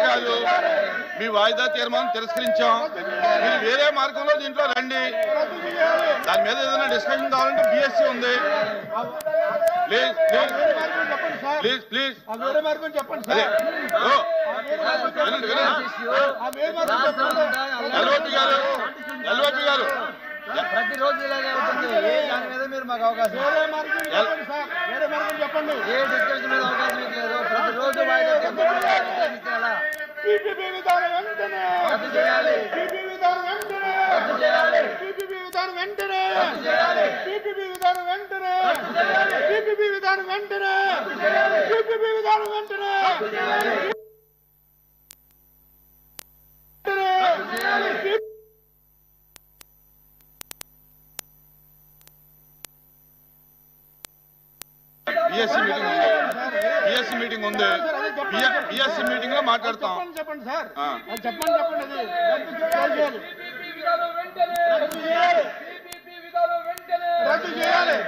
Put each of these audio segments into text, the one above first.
కాదు, మీ వాయిదా తీర్మానం తిరస్కరించాం. మీరు వేరే మార్గంలో దీంట్లో రండి. దాని మీద ఏదైనా డిస్కషన్ కావాలంటే బిఎస్సీ ఉంది. ప్లీజ్ ప్లీజ్ ప్లీజ్ అదే ఎల్ఓపి గారు ప్రతిరోజు ఇలాగే ఉంటుంది. దాని మీద మీరు మాకు అవకాశం చెప్పండి. ఏ డిస్కషన్ మీద అవకాశం లేదు. ప్రతిరోజు బిఎస్సీ మీటింగ్ ఉంది. బిఎస్సీ మీటింగ్ లో మాట్లాడతాం. చెప్పండి సార్, చెప్పండి. రద్దు చేయాలి.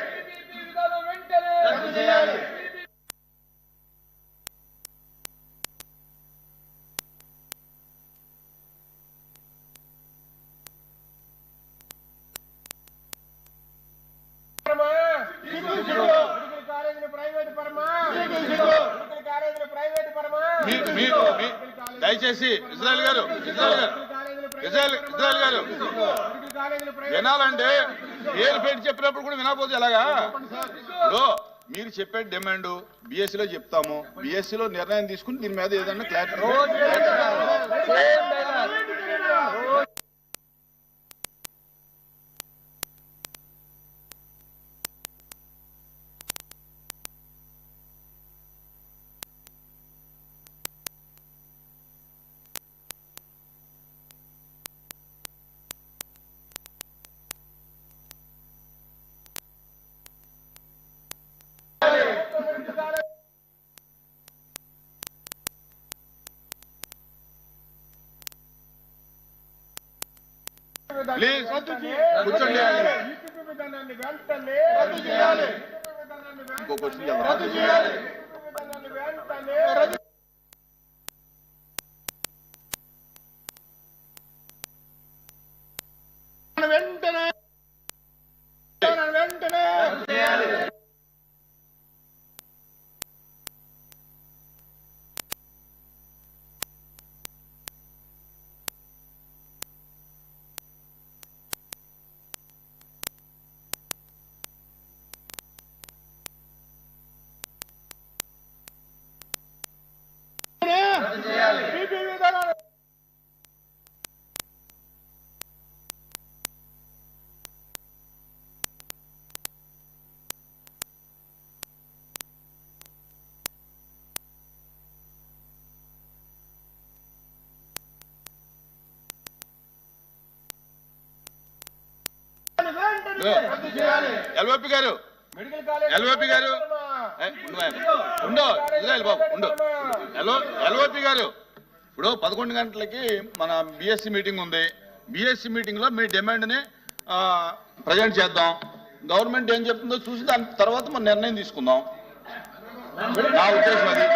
దయచేసి ఇజ్రాయెల్ గారు వినాలంటే పేరు పెట్టి చెప్పినప్పుడు కూడా వినకపోతే ఎలాగా? మీరు చెప్పే డిమాండ్ బిఎస్సీలో చెప్తాము. బిఎస్సీలో నిర్ణయం తీసుకుని దీని మీద ఏదన్నా క్లారిటీ ప్లీజ్ కూర్చోండి. ఇంకో క్వశ్చన్ వెంటనే ఎల్ఓపి గారు ఉండో ఇజ్రాయెల్ బాబు ఉండో. ఎల్ఓపి గారు ఇప్పుడు 11 గంటలకి మన బిఎస్సీ మీటింగ్ ఉంది. బిఎస్సీ మీటింగ్ లో మీ డిమాండ్ ని ప్రజెంట్ చేద్దాం. గవర్నమెంట్ ఏం చెప్తుందో చూసి దాని తర్వాత మనం నిర్ణయం తీసుకుందాం. నా ఉద్దేశం అది.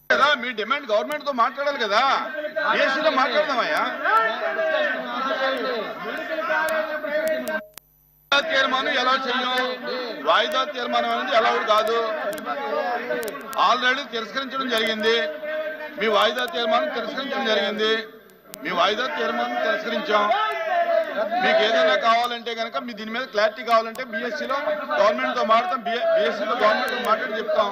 కదా మీ డిమాండ్ గవర్నమెంట్ తో మాట్లాడాలి కదా. బిఎస్సీలో మాట్లాడదామయ్యా. తీర్మానం ఎలా చెయ్యం? వాయిదా తీర్మానం అనేది అలౌడ్ కాదు. ఆల్రెడీ తిరస్కరించడం జరిగింది. మీ వాయిదా తీర్మానం తిరస్కరించడం జరిగింది. మీ వాయిదా తీర్మానం తిరస్కరించాం. మీకు ఏదైనా కావాలంటే కనుక మీ దీని మీద క్లారిటీ కావాలంటే బిఎస్సీలో గవర్నమెంట్ తో మాట్లాడతాం. బిఎస్సీలో గవర్నమెంట్ తో మాట్లాడి చెప్తాం.